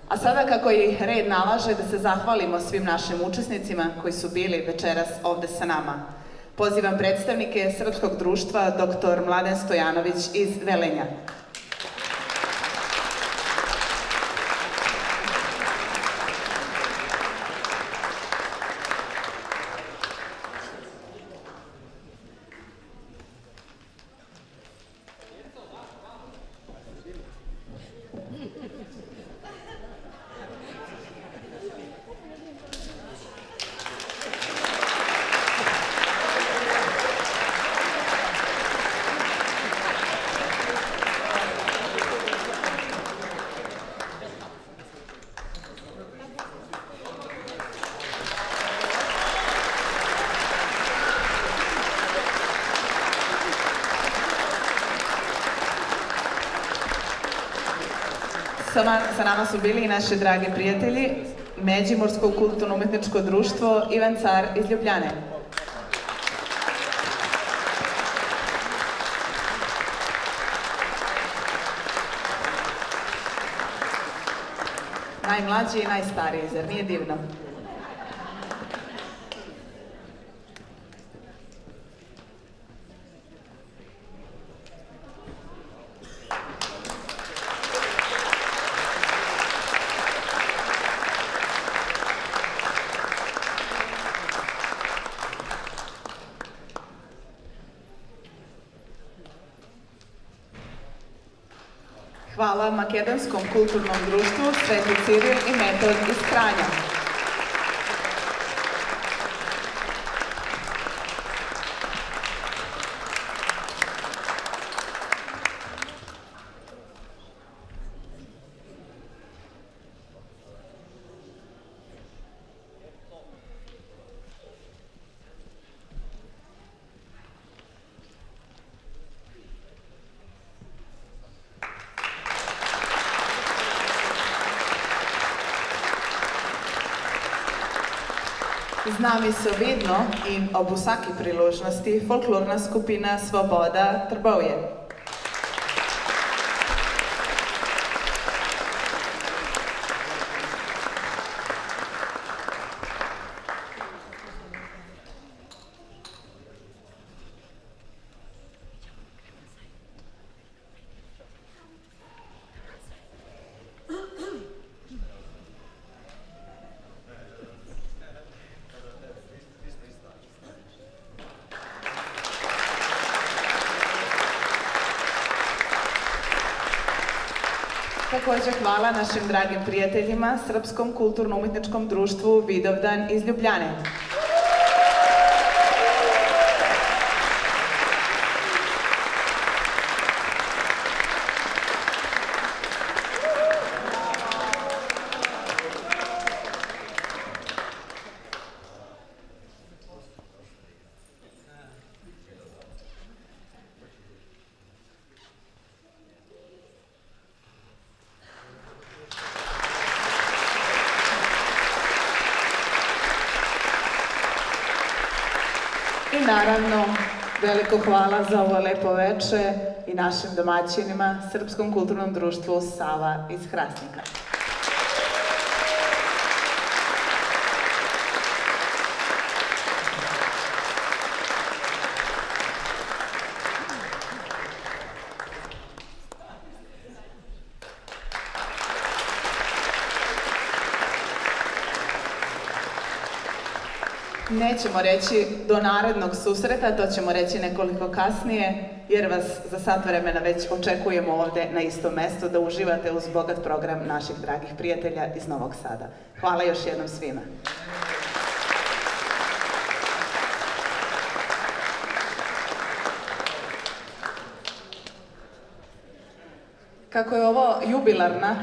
A sada, kako i red nalaže, da se zahvalimo svim našim učesnicima koji su bili večeras ovde sa nama. Pozivam predstavnike Srpskog društva dr. Mladen Stojanović iz Velenja. Sa nama su bili i naši dragi prijatelji, Međimursko kulturno-umetničko društvo Ivan Car iz Ljubljane. Najmlađi i najstariji, zar nije divno? Hvala Makedonskom kulturnom društvu Sveti Ciril i Metod iz Kranja. Z nami so vedno in ob vsaki priložnosti folklorna skupina Svoboda Trbovlje. Također hvala našim dragim prijateljima Srpskom kulturno-umetničkom društvu Vidovdan iz Ljubljane. I naravno, veliko hvala za ovo lepo veče i našim domaćinima, Srpskom kulturnom društvu Sava iz Hrastnika. Nećemo reći do narednog susreta, to ćemo reći nekoliko kasnije, jer vas za sat vremena već očekujemo ovde na istom mestu da uživate uz bogat program naših dragih prijatelja iz Novog Sada. Hvala još jednom svima. Kako je ovo jubilarna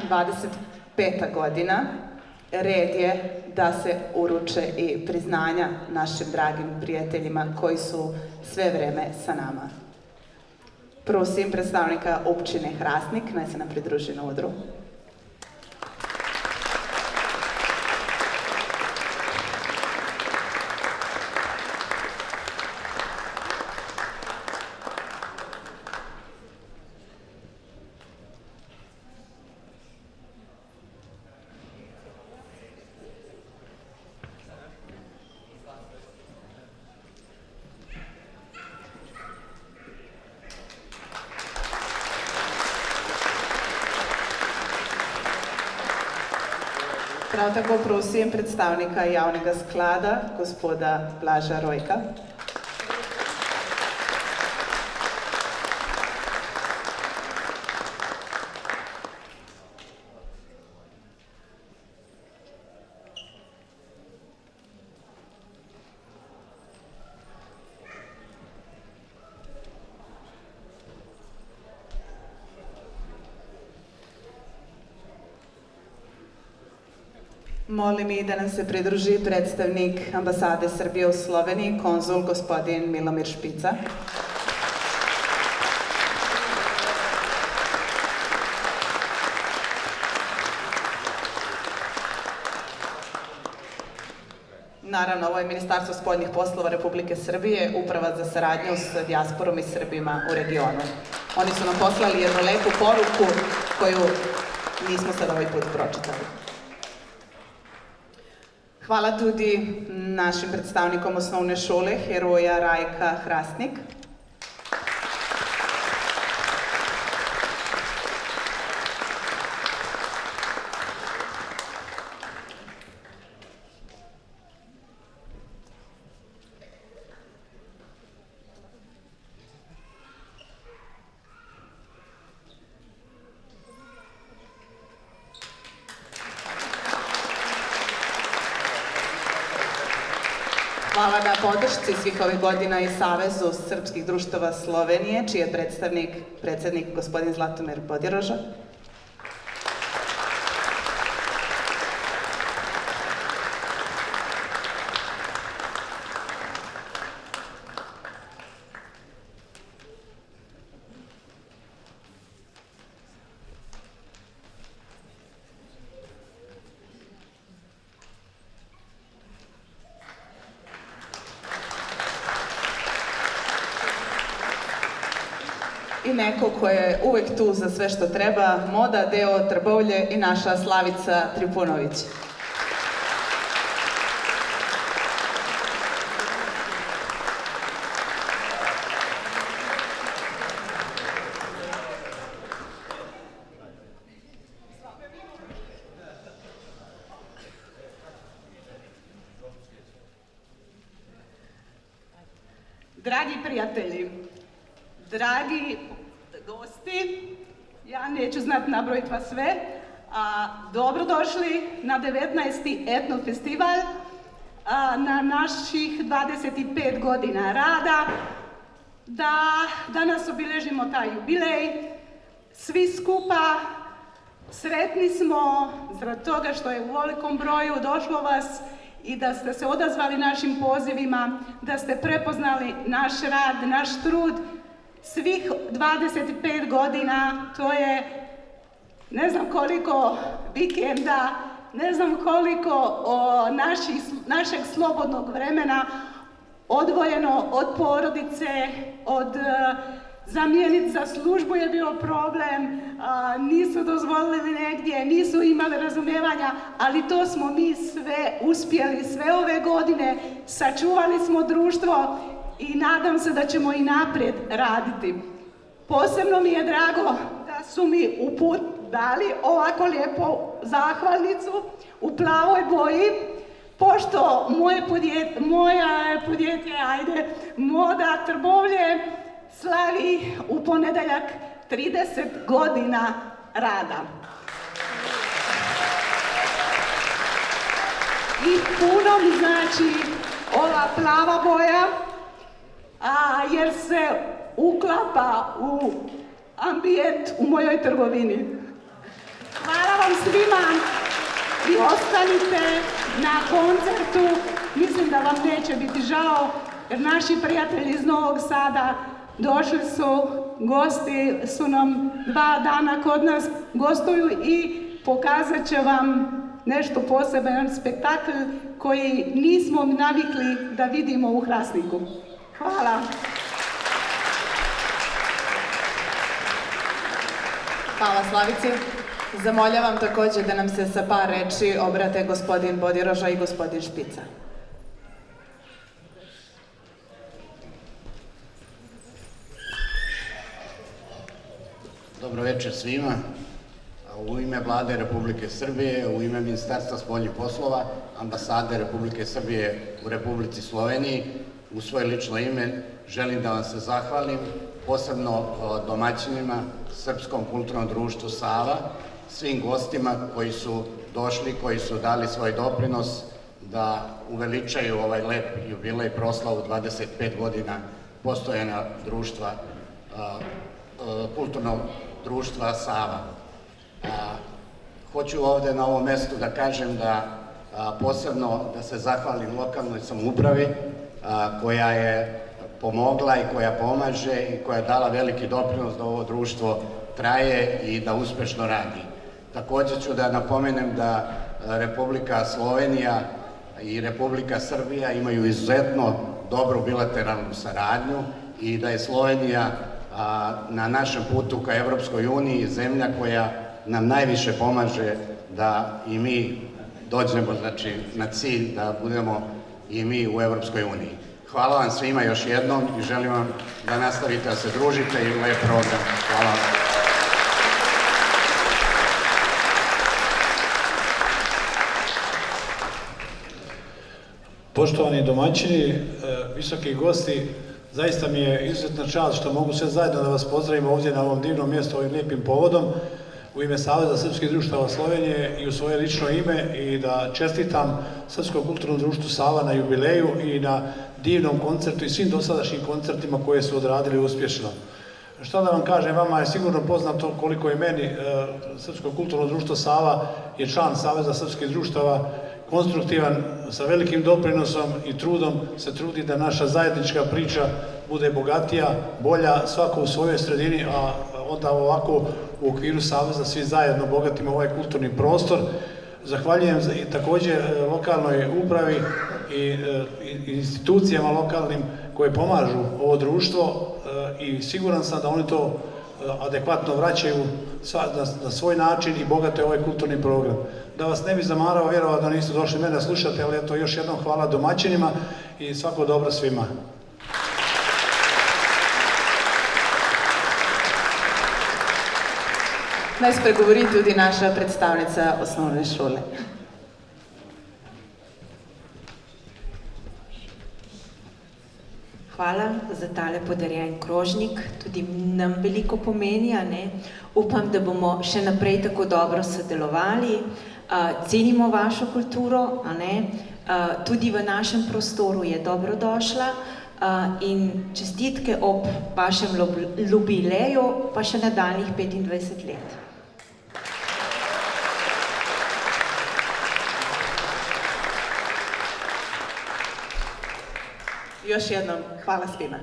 25. godina, red je da se uruče i priznanja našim dragim prijateljima koji su sve vreme sa nama. Prosim predstavnika općine Hrastnik, naj se nam pridruži na odru. Prav tako prosim predstavnika javnega sklada, gospoda Blaža Rojka. Molim i da nam se pridruži predstavnik ambasade Srbije u Sloveniji, konzul gospodin Milomir Špica. Naravno, ovo je Ministarstvo spoljnih poslova Republike Srbije, Uprava za saradnju s dijasporom i Srbima u regionu. Oni su nam poslali jednu lepu poruku koju nismo sad ovaj put pročitali. Hvala tudi našim predstavnikom osnovne šole, heroja Rajka Hrastnik. Hvala na podršci svih ovih godina i Savezu srpskih društava Slovenije, čiji je predsjednik gospodin Zlatomir Bodiroža. I neko ko je uvek tu za sve što treba, Moda, deo Trbovlje i naša Slavica Tripunović. Dragi prijatelji, dragi gosti, ja neću znati nabrojiti vas sve, dobrodošli na 19. etno festival, na naših 25 godina rada, da danas obilježimo taj jubilej, svi skupa sretni smo zbog toga što je u velikom broju došlo vas i da ste se odazvali našim pozivima, da ste prepoznali naš rad, naš trud, svih 25 godina, to je ne znam koliko vikenda, ne znam koliko našeg slobodnog vremena odvojeno od porodice, od zamijeniti za službu je bio problem, nisu dozvolili negdje, nisu imali razumijevanja, ali to smo mi sve uspjeli, sve ove godine, sačuvali smo društvo i nadam se da ćemo i naprijed raditi. Posebno mi je drago da su mi dali ovako lijepo zahvalnicu u plavoj boji, pošto moje podjetje, Moda Trbovlje, slavi u ponedjeljak 30 godina rada. I puno mi znači ova plava boja, jer se uklapa u ambijent u mojoj trgovini. Hvala vam svima i ostanite na koncertu. Mislim da vam neće biti žao, jer naši prijatelji iz Novog Sada došli su, gosti su nam 2 dana kod nas, gostuju i pokazat će vam nešto poseban spektakl koji nismo navikli da vidimo u Hrastniku. Hvala. Hvala Slavici. Zamoljavam također da nam se sa par reči obrate gospodin Bodiroža i gospodin Špica. Dobro večer svima. U ime Vlade Republike Srbije, u ime Ministarstva spoljnih poslova, ambasade Republike Srbije u Republici Sloveniji, u svoje lično ime želim da vam se zahvalim, posebno domaćinima, Srpskom kulturnom društvu Sava, svim gostima koji su došli, koji su dali svoj doprinos da uveličaju ovaj lep jubilej, proslavu 25 godina postojanja društva, kulturnog društva Sava. Hoću ovde na ovom mestu da kažem da posebno da se zahvalim lokalnoj samoupravi koja je pomogla i koja pomaže i koja je dala veliki doprinos da ovo društvo traje i da uspešno radi. Takođe ću da napomenem da Republika Slovenija i Republika Srbija imaju izuzetno dobru bilateralnu saradnju i da je Slovenija na našem putu ka Evropskoj uniji zemlja koja nam najviše pomaže da i mi dođemo na cilj da budemo i mi u Evropskoj uniji. Hvala vam svima još jednom i želim vam da nastavite da se družite i lep program. Hvala vam. Poštovani domaćini, visoki gosti, zaista mi je izuzetna čast što mogu sve zajedno da vas pozdravim ovdje na ovom divnom mjestu, ovim lijepim povodom, u ime Saveza srpskih društava Slovenije i u svoje lično ime i da čestitam Srpskom kulturnom društvu Sava na jubileju i na divnom koncertu i svim dosadašnjim koncertima koje su odradili uspješno. Šta da vam kažem, vama je sigurno poznato koliko je meni Srpsko kulturno društvo Sava je član Saveza srpskih društava, konstruktivan, sa velikim doprinosom i trudom se trudi da naša zajednička priča bude bogatija, bolja, svako u svojoj sredini, a onda ovako u okviru Saveza svi zajedno bogatimo ovaj kulturni prostor. Zahvaljujem također lokalnoj upravi i institucijama lokalnim koje pomažu ovo društvo i siguran sam da oni to adekvatno vraćaju na svoj način i bogate ovaj kulturni program. Da vas ne bi zamarao, vjerovatno niste došli mene slušati, ali eto još jednom hvala domaćinima i svako dobro svima. Naj spregovori tudi naša predstavnica osnovne šole. Hvala za tale podarjen krožnik, tudi nam veliko pomeni, a ne? Upam, da bomo še naprej tako dobro sodelovali, cenimo vašo kulturo, a ne? Tudi v našem prostoru je dobrodošla in čestitke ob vašem jubileju, pa še nadaljnjih 25 let. Još jednom hvala svima.